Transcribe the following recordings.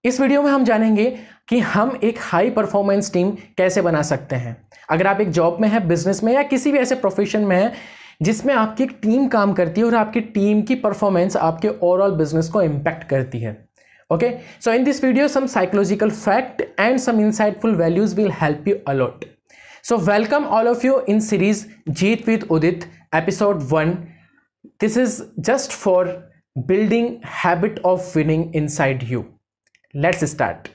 इस वीडियो में हम जानेंगे कि हम एक हाई परफॉर्मेंस टीम कैसे बना सकते हैं। अगर आप एक जॉब में हैं, बिजनेस में या किसी भी ऐसे प्रोफेशन में हैं जिसमें आपकी एक टीम काम करती है और आपकी टीम की परफॉर्मेंस आपके ओवरऑल बिजनेस को इम्पैक्ट करती है। Okay, so in this video some psychological fact and some insightful values will help you a lot. So welcome all of you in series Jeet with Udit episode 1. This is just for building habit of winning inside you. Let's start.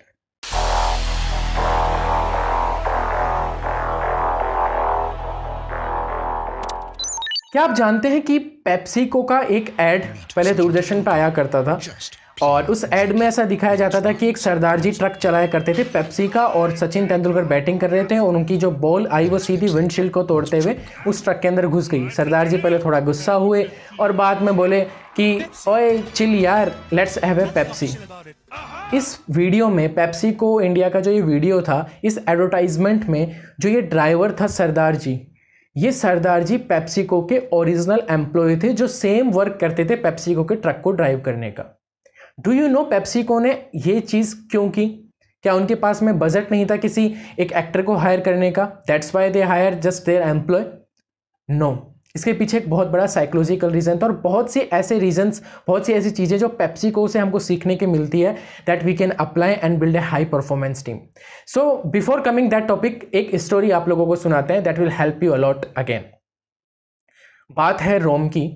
क्या आप जानते हैं कि PepsiCo का एक add पहले दूरदर्शन पर आया करता था और उस एड में ऐसा दिखाया जाता था कि एक सरदार जी ट्रक चलाया करते थे पेप्सी का और सचिन तेंदुलकर बैटिंग कर रहे थे और उनकी जो बॉल आई वो सीधी विंडशील्ड को तोड़ते हुए उस ट्रक के अंदर घुस गई। सरदार जी पहले थोड़ा गुस्सा हुए और बाद में बोले कि ओए चिल यार, लेट्स हैव ए पेप्सी। इस वीडियो में पेप्सिको इंडिया का जो ये वीडियो था, इस एडवर्टाइजमेंट में जो ये ड्राइवर था सरदार जी, ये सरदार जी पेप्सिको के ओरिजिनल एम्प्लॉय थे जो सेम वर्क करते थे पेप्सिको के ट्रक को ड्राइव करने का। डू यू नो पेप्सिको ने ये चीज़ क्यों की? क्या उनके पास में बजट नहीं था किसी एक एक्टर को हायर करने का? That's why they hire just their employ? No, इसके पीछे एक बहुत बड़ा साइकोलॉजिकल रीज़न था और बहुत सी ऐसे रीजंस, बहुत सी ऐसी चीज़ें जो पेप्सिको से हमको सीखने की मिलती है that we can apply and build a high performance team. So before coming that topic, एक स्टोरी आप लोगों को सुनाते हैं that will help you a lot again. बात है रोम की।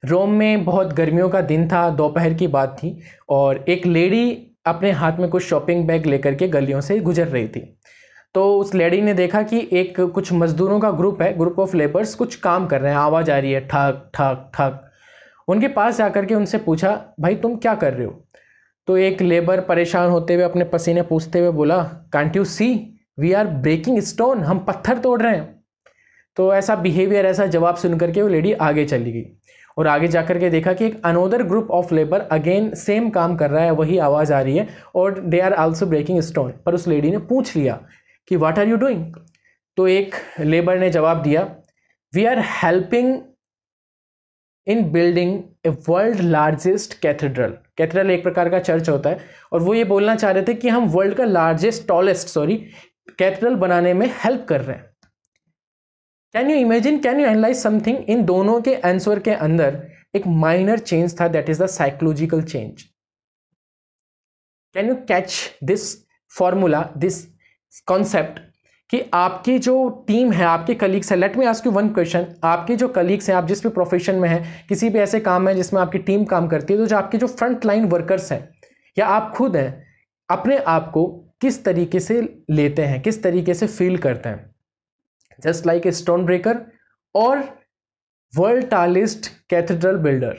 रोम में बहुत गर्मियों का दिन था, दोपहर की बात थी और एक लेडी अपने हाथ में कुछ शॉपिंग बैग लेकर के गलियों से गुजर रही थी। तो उस लेडी ने देखा कि एक कुछ मजदूरों का ग्रुप है, ग्रुप ऑफ लेबर्स कुछ काम कर रहे हैं, आवाज़ आ रही है ठक ठक ठक। उनके पास जाकर के उनसे पूछा, भाई तुम क्या कर रहे हो? तो एक लेबर परेशान होते हुए अपने पसीने पूछते हुए बोला, can't you see we are breaking stone, हम पत्थर तोड़ रहे हैं। तो ऐसा बिहेवियर, ऐसा जवाब सुन करके वो लेडी आगे चली गई और आगे जाकर के देखा कि एक another group of labour again same काम कर रहा है, वही आवाज़ आ रही है और they are also breaking stone. पर उस लेडी ने पूछ लिया कि व्हाट आर यू डूइंग? तो एक लेबर ने जवाब दिया, we are helping in building a world largest cathedral. Cathedral एक प्रकार का चर्च होता है और वो ये बोलना चाह रहे थे कि हम वर्ल्ड का लार्जेस्ट टॉलेस्ट कैथेड्रल बनाने में हेल्प कर रहे हैं। Can you imagine, can you analyse something? इन दोनों के आंसर के अंदर एक माइनर चेंज था, that is the psychological change. Can you catch this formula, this concept कि आपकी जो टीम है, आपके कलीग्स है। Let me ask you one question, आपके जो कलीग्स हैं, आप जिस भी प्रोफेशन में हैं, किसी भी ऐसे काम में जिसमें आपकी टीम काम करती है, तो जो आपके जो फ्रंट लाइन वर्कर्स हैं या आप खुद हैं, अपने आप को किस तरीके से लेते हैं, किस तरीके से फील करते हैं? Just like a stone breaker or world tallest cathedral builder,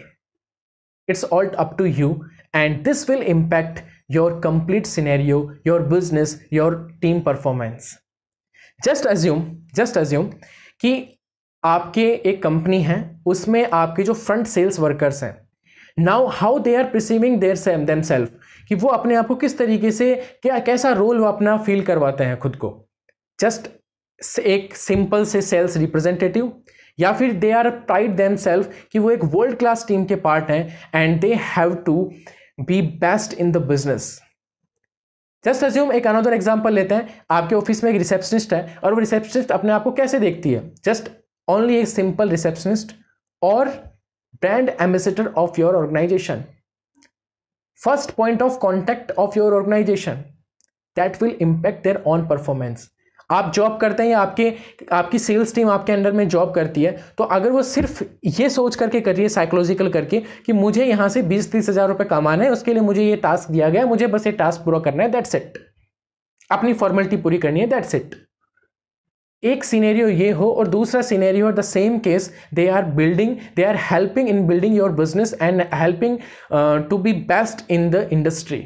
it's all up to you and this will impact your complete scenario, your business, your team performance. Just assume कि आपके एक कंपनी है, उसमें आपके जो front sales workers हैं, now how they are perceiving themselves, कि वो अपने आप को किस तरीके से, कैसा रोल वो अपना फील करवाते हैं खुद को। जस्ट एक सिंपल से सेल्स रिप्रेजेंटेटिव या फिर दे आर प्राइड देमसेल्फ कि वो एक वर्ल्ड क्लास टीम के पार्ट हैं and they have to be best in the business. Just assume, एक अनदर एग्जांपल लेते हैं। आपके ऑफिस में एक रिसेप्शनिस्ट है और वो रिसेप्शनिस्ट अपने आप को कैसे देखती है? Just only a simple receptionist और brand ambassador of your organisation, first point of contact of your organisation, that will impact their on performance. आप जॉब करते हैं या आपकी सेल्स टीम आपके अंडर में जॉब करती है, तो अगर वो सिर्फ ये सोच करके कर रही है, साइकोलॉजिकल करके, कि मुझे यहाँ से 20-30 हज़ार रुपये कमाना है, उसके लिए मुझे ये टास्क दिया गया है, मुझे बस ये टास्क पूरा करना है, दैट्स इट, अपनी फॉर्मेलिटी पूरी करनी है, दैट्स इट। एक सिनेरियो ये हो और दूसरा scenario the same case, they are helping in building your business and helping to be best in the industry.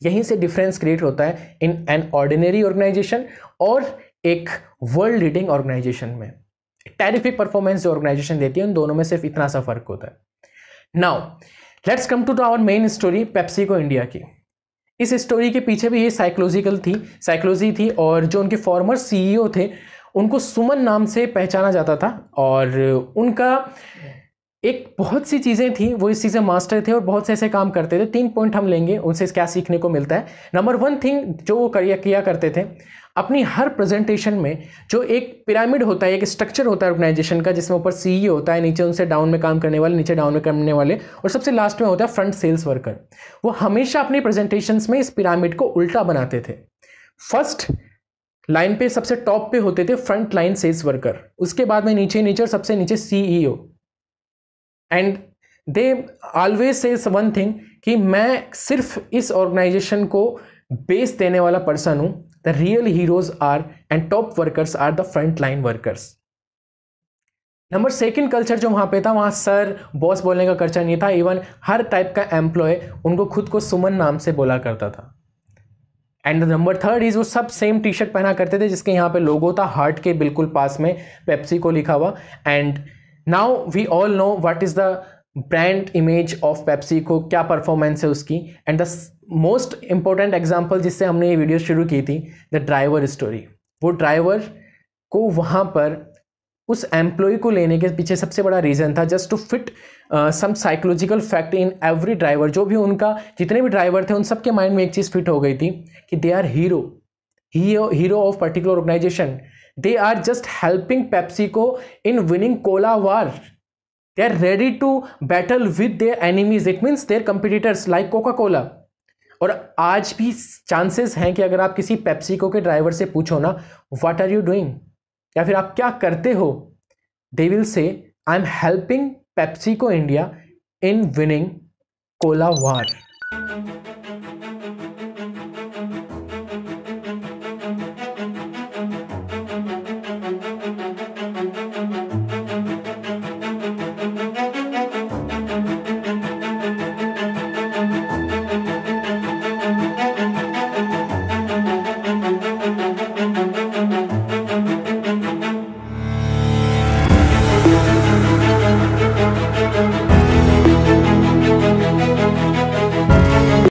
यहीं से डिफरेंस क्रिएट होता है इन एन ऑर्डिनरी ऑर्गेनाइजेशन और एक वर्ल्ड लीडिंग ऑर्गेनाइजेशन में। टेरिफिक परफॉर्मेंस जो ऑर्गेनाइजेशन देती है, उन दोनों में सिर्फ इतना सा फर्क होता है। Now let's come to our main story, PepsiCo India की। इस स्टोरी के पीछे भी ये साइकोलॉजी थी और जो उनके फॉर्मर सीईओ थे, उनको सुमन नाम से पहचाना जाता था और उनका एक बहुत सी चीज़ें थी, वो इस चीज़ में मास्टर थे और बहुत से ऐसे काम करते थे। 3 पॉइंट हम लेंगे, उनसे क्या सीखने को मिलता है। नंबर 1 थिंग जो वो किया करते थे, अपनी हर प्रेजेंटेशन में जो एक पिरामिड होता है, एक स्ट्रक्चर होता है ऑर्गेनाइजेशन का, जिसमें ऊपर सीईओ होता है, नीचे उनसे डाउन में काम करने वाले, नीचे डाउन में करने वाले, और सबसे लास्ट में होता है फ्रंट सेल्स वर्कर। वो हमेशा अपनी प्रेजेंटेशंस में इस पिरामिड को उल्टा बनाते थे। फर्स्ट लाइन पे सबसे टॉप पे होते थे फ्रंट लाइन सेल्स वर्कर, उसके बाद में नीचे और सबसे नीचे CEO. And they always says one thing कि मैं सिर्फ इस ऑर्गेनाइजेशन को बेस देने वाला पर्सन हूं। The real heroes are and top workers are the front line workers. Number 2 culture जो वहां पे था, वहां सर बॉस बोलने का कल्चर नहीं था। इवन हर टाइप का एम्प्लॉय उनको खुद को सुमन नाम से बोला करता था। एंड नंबर 3 इज वो सब सेम टी शर्ट पहना करते थे जिसके यहाँ पे लोगो था हार्ट के बिल्कुल पास में, पेप्सी को लिखा हुआ। And now we all know what is the brand image of Pepsi को, क्या परफॉर्मेंस है उसकी। And the most important example जिससे हमने ये वीडियो शुरू की थी, द ड्राइवर स्टोरी। वो ड्राइवर को वहाँ पर उस एम्प्लॉय को लेने के पीछे सबसे बड़ा रीज़न था just to fit some psychological fact in every driver. जो भी उनका जितने भी ड्राइवर थे उन सबके माइंड में एक चीज़ फिट हो गई थी कि they are hero of particular organisation. They are just helping Pepsi को in winning cola war. They are ready to battle with their enemies. It means their competitors like Coca-Cola. और आज भी चांसेस हैं कि अगर आप किसी पेप्सिको के ड्राइवर से पूछो ना, व्हाट आर यू डूइंग, या फिर आप क्या करते हो, they will say I am helping PepsiCo India in winning cola war.